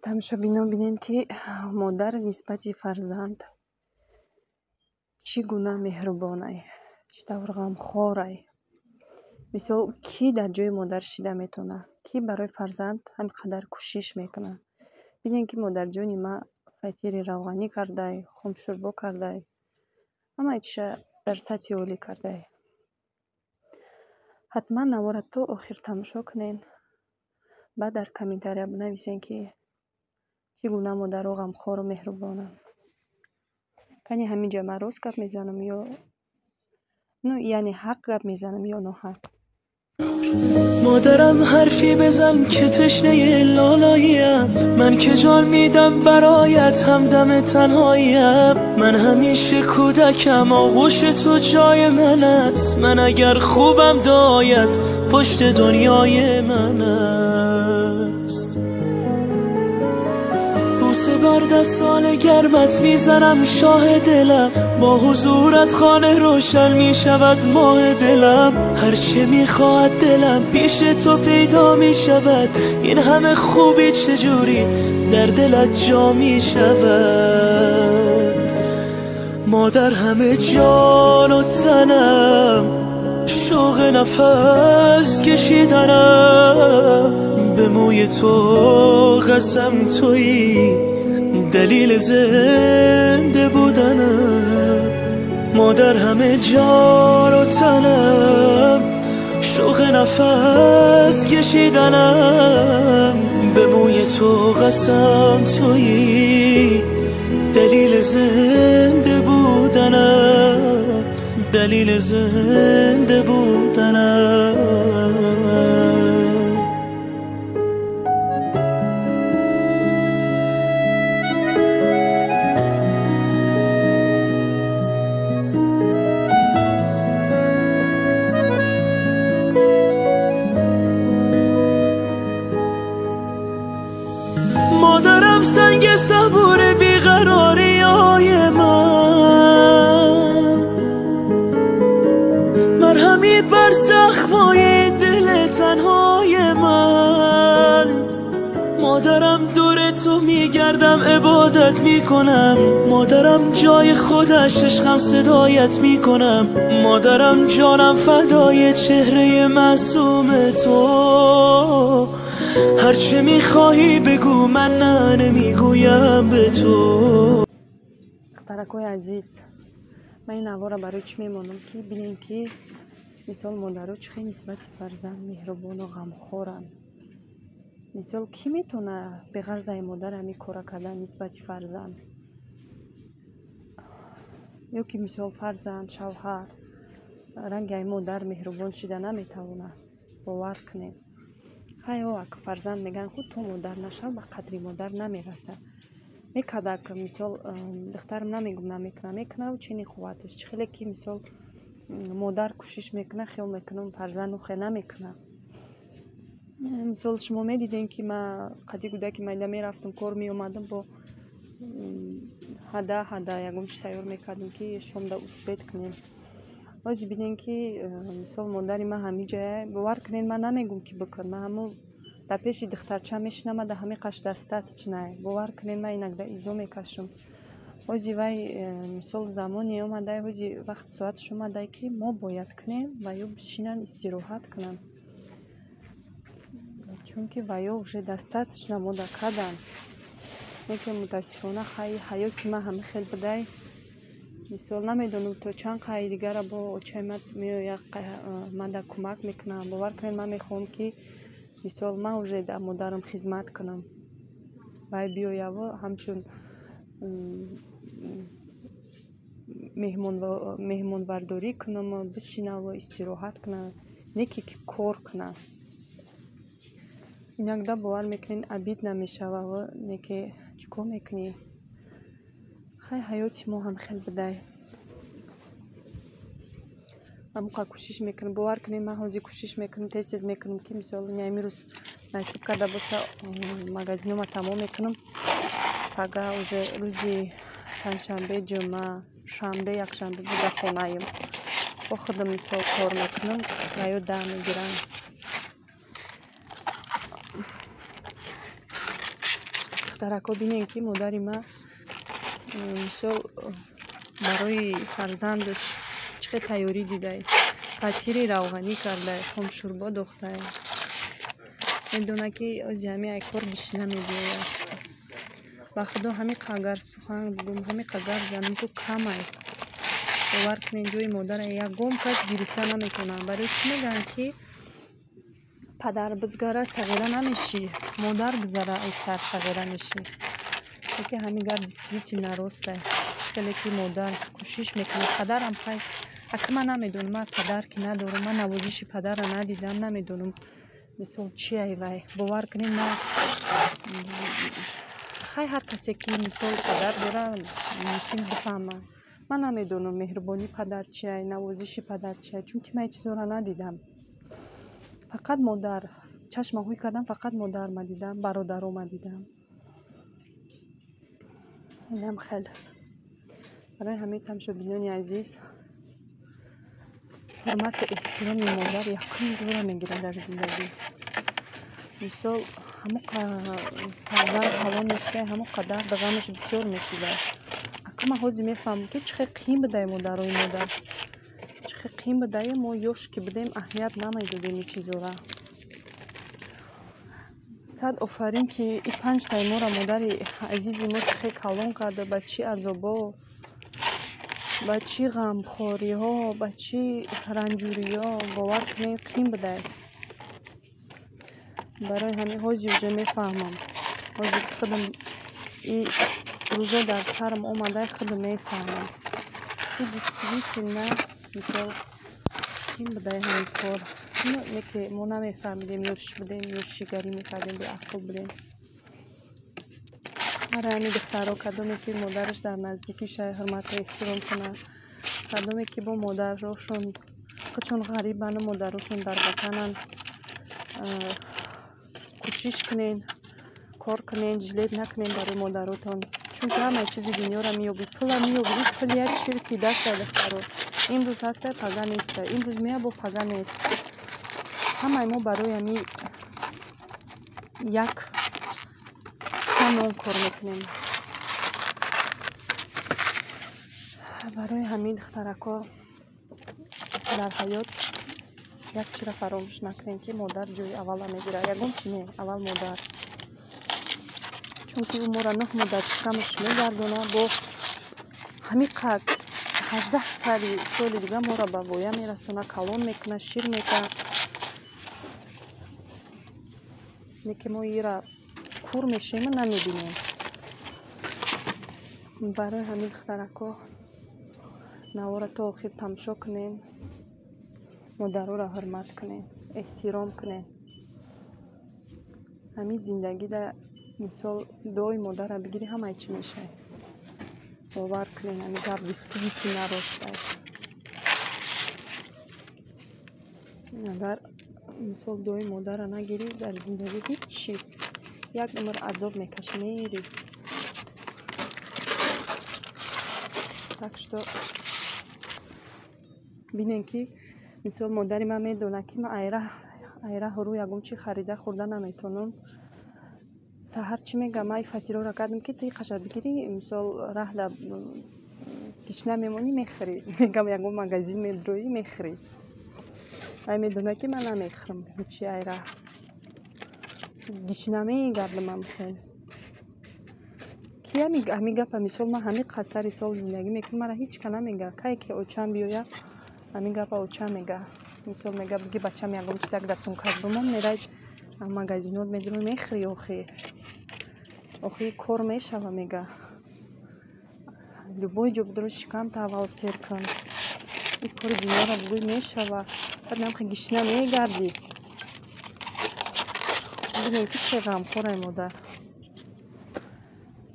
тамошобинон бинед ки модар нисбати фарзанд чӣ гуна меҳрубонай, чӣ тавр ғамхорай. мисол кӣ дар ҷойи модар шида метавонад, кӣ барои фарзанд ҳамин қадар кӯшиш мекунад. бинед ки модарҷони ма фатири равғанӣ кардай, хуншурбо кардай, ҳамаи чиша дар сатҳи олӣ кардай. ҳатман навора то охир тамошо кунед, баъд дар комментария бинависед ки чӣ гуна модарҳо ғамхору меҳрубонанд. кани ҳаминҷа ман рост гап мезанам ё яъне ҳақ гап мезанам ё ноҳақ. مادرم حرفی بزن که تشنه لالاییم، من که جان میدم برایت همدم تنهاییم. من همیشه کودکم آغوش تو جای من است، من اگر خوبم دایت پشت دنیای من است. بوسه بر دستان گرمت میزنم شاه دلم، با حضورت خانه روشن میشود ماه دلم. هرچه میخواهد دلم پیش تو پیدا میشود، این همه خوبی چجوری در دلت جا میشود. مادر همه جان و تنم، شوق نفس کشیدنم، به موی تو قسم تویی دلیل زنده بودنم. مادر همه جان و تنم، شوق نفس کشیدنم، به موی تو قسم تویی دلیل زنده بودنم، دلیل زنده بودنم. مادرم سنگ صبور بیقراری های من، مرهمی بر زخمای دل تنهای من. مادرم دور تو میگردم عبادت میکنم، مادرم جای خودش عشقم صدایت میکنم. مادرم جانم فدای چهره معصوم تو، هرچه میخواهی بگو من نه نمیگویم به تو. духтаракҳои азиз, ман ин навора барои чӣ мемонам ки бинед ки мисол модарҳо чӣ хел нисбати фарзанд меҳрубону ғамхоранд. мисол кӣ метавонад беғарзаи модар ҳамин кора кардан нисбати фарзанд, ё ки мисол фарзанд шавҳар ранги ҳамин модар меҳрубон шида наметавонад. бовар кунед, ҳайо ак фарзанд мегӯянд худ то модар нашав ба қадри модар намерасад. мекадак мисол духтарам намегӯм намекунам, мекунав чунин қувваташ. чӣ хеле ки мисол модар кӯшиш мекунад, хиёл мекунам фарзанд хел намекунад. мисол шумо медидем ки ман қади кӯдаки майда мерафтам кор меомадам, бо ҳада ягон чиз тайёр мекардем ки шомда усбет кунем. ҳозир бинем ки мисол модари ман ҳамин ҷая бовар кунед, ман намегӯм ки бикун, ман ҳамун дар пеши духтарча мешинама да ҳамин қаш дастат чинай. бовар кунед ман инакда изо мекашам. ҳозир вай мисол замоне омадай, ҳозир вақти соаташ омадай ки мо бояд кунем ва ё бишинан истироҳат кунанд, чунки ваё уже дастаточно мода карданд. неки мутаассифона ҳаёти ман ҳамин хел будай. мисол намедонам то чанд қайи дигара бо очаймат меояд манда кӯмак мекунам. бовар кунед ман мехоҳам ки мисол ман уже дар модарам хизмат кунам, вай биёяву ҳамчун меҳмонвардорӣ кунам, бишинаву истироҳат кунам, не ки кор кунам. инакда бовар мекунед абид намешававу не ки чӣ кор мекунӣ. хай ҳаёти мо ҳам хел будай. ҳамуқа кӯшиш мекунам. бовар кунед ман ҳозир кӯшиш мекунам, тез мекунам ки мисол имрӯз насиб карда боша магазинома тамом мекунам, пага уже рӯзи панҷшанбе, ҷумъа, шанбе, якшанбе буда хонаем. бо худам мисол кор мекунам ва ё дар мегирам. духтарако бинен ки модари ма мисол барои фарзандаш чӣ хел тайёрӣ дидай, патири равғанӣ кардай, хомшурбо дохтай. Медона ки ози ҳами ай кор гишна мебиёяд. Ба худо ҳами қагар сухан гугум, ҳами қагар занам ку камай. бовар кунед ҷои модара ягон кас гирифта наметонад. Барои чӣ мегӯянд ки падар бизгара сағира намешӣ, модар бизара ай сар сағира мешӣ. Яке ҳами гап действительно ростай. Хеле ки модар кӯшиш мекунад. Падарам хай ака ман намедонам, ман падар ки надорам, ман навозиши падарра надидам, намедонам мисол чи ай вай. Бовар кунед ман хай ҳар касе ки мисол падар дора мумкин бифаҳмад. Ман намедонам меҳрубони падар чи ай, навозиши падар чи ай, чунки ман чизора надидам. Фақат модар чашмаҳои кардам, фақат модарма дидам, бародарома дидам. инам хел барои ҳамаи тамошобинони азиз, ҳурмату эҳтироми модар якум ҷора мегирад дар зиндагӣ. мисол ҳамо фарзанд ҳалол мешида, ҳамо қадар ба ғамаш бисёр мешида. ака ман ҳозир мефаҳмам ки чӣ хел қиин будай модарои модар, чӣ хел қиин будае. мо ёш ки будем аҳамият намедодем и чизора. сад офарин ки и 5 таи моро модари азизи мо чӣ хел калон карда, ба чӣ азобо, ба чӣ ғамхориҳо, ба чӣ ранҷуриҳо. бовар кунед қиин будай. барои ҳамин ҳозир уҷа мефаҳмам, ҳозир ки худам и рӯзо дар сарам омада, худам мефаҳмам ки действительно мисол қиин будай ҳамин кор. неки мо намефаҳмидем, ёш будем, ёшигарӣ мекардем, беақл будем. барои ҳамин духтаро кадоме ки модараш дар наздикиша ҳурмату эҳтиром кунад, кадоме ки бо модарошон чун ғарибану модарошон дар ватанан, кӯшиш кунен, кор кунен, жилет накунен барои модаротон. чунки ҳамаи чизи дунёро меёбӣ, пула меёбӣ. ин пул як чирки дастай духтаро. имрӯз ҳастай, пага нестай, имрӯз мея бо пага нест. ҳамаи мо барои ҳами як тика нон кор мекунем. барои ҳамин духтарако дар ҳаёт як чиро фаромӯш накунем ки модар ҷои аввала мегирад. ягон чи не, аввал модар. чунки ӯ моро 9 моҳ дар шикамаш мегардонад, бо ҳамин қад 18 соли дига моро ба воя мерасонад, калон мекунад, шир мекунад. неки мо ира кур мешавем, намебинем. барои ҳамин духтарако навора то охир тамошо кунем, модароро ҳурмат кунем, эҳтиром кунем. ҳамин зиндагида мисол дуои модарро бигирӣ, ҳамаи чӣ мешавад. бовар кунем ҳамин гап действительно ростай. агар мисол дуои модарро нагирӣ, дар зиндагӣ ҳичи як умр азоб мекашӣ, мери. так что бинем ки мисол модари ман медонад ки ман айра ҳурӯ ягон чӣ харида хӯрда наметавонам. саҳар чӣ мегӯям, ман фатироро кардам ки ту қашар бигирӣ, мисол раҳда гишна мемонӣ мехӯрӣ. мегӯям ягон магазин медроӣ мехӯрӣ. ай медонад ки ман намехӯрам ҳичи айра. гишна мегардамам хел. ки ҳамин гапа мисол ман ҳамин қад сари сол зиндагӣ мекунам, мара ҳеч ка намегӯяд. кае ки очам биёяд, ҳамин гапа очам мегӯяд. мисол мегӯяд биги бачам ягон чизак дар сумкаш бимон, мерай магазинот медроӣ мехӯрӣ. охи кор мешава, мегӯяд. любой ҷо бидро шикамта аввал сер кун. ин кори дунёро бугӯй мешава. баъд намхи гишна мегардӣ. бинем ки чӣ ғамхорай модар.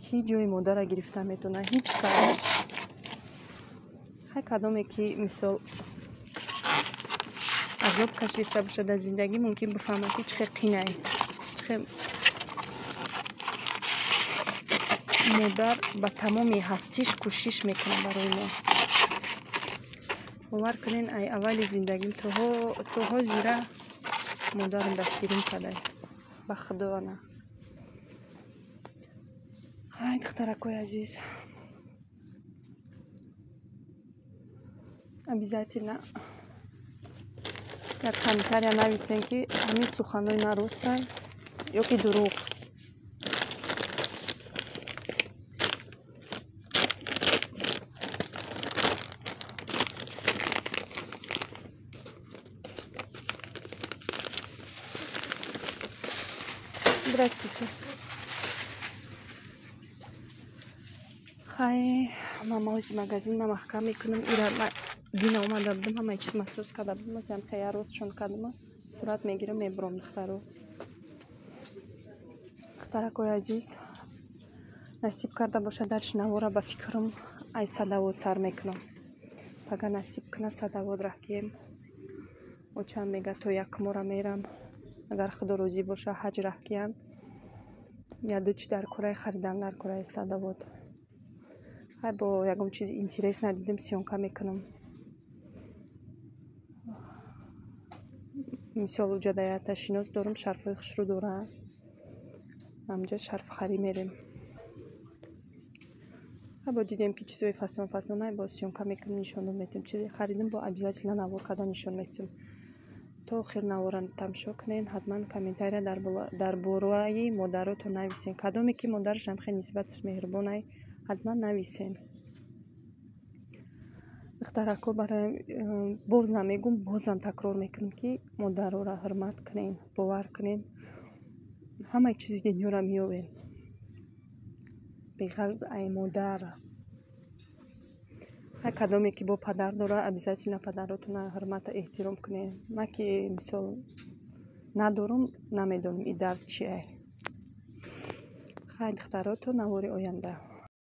ки ҷои модарро гирифта метавонад? ҳеҷ кас. ҳай кадоме ки мисол азоб кашида бошад дар зиндагӣ, мумкин бифаҳмад ки чӣ хел қиинай. модар ба тамоми ҳастиш кӯшиш мекунад барои мо. бовар кунед ай аввали зиндагим то ҳозира модарам дастгирим кардай. ба худо ана. хай духтаракои азиз, обязательно як комментария нависен ки ҳамин суханои ман ростанд ё ки дурӯғ. Здравствуйте. Хай, мама ози магазин ма маҳкам мекунам. Ира ма дина омада будам, ҳамаи чиз маҳсус карда будам. Азам хая ростшон кардам. Сурат мегирам, мебурам духтаро. Духтаракои азиз, насиб карда боша дар шинавора ба фикрам ай садовод сар мекунам. Ага насиб куна садовод рахкием. Очам мега то як мора мерам. Агар худо розӣ боша ҳаҷ рахкиям. Ядуч дар кораи харидан дар кораи садовод. Хай бо ягон чизи интерес надидим сёнка мекунам. Мисол уҷадаята шинос дорум, шарфои хушрӯ дорам. Амҷа шарфхарӣ мерем. Хай бо дидем ки чизои фасон бо сёнка мекунем, нишон метем. Чизи харидим бо обязательно навор карда нишон метем. То охир наворан тамошо кунен. Ҳатман комментария дар бораи модаротон нависен. Кадоме ки модараш ҳам хеле нисбаташ меҳрубонай, ҳатман нависен. духтарако барои бозам мегум, бозам такрор мекунем ки модарора ҳурмат кунен, бовар кунен. Ҳамаи чизи дунёро меёбем. беғарз ай модар. ҳай кадоме ки бо падар дора, обязательно падаротона ҳурмата эҳтиром кунен. Ман ки мисол надорум, намедонам и дард чие. Хай духтарото, навори оянда.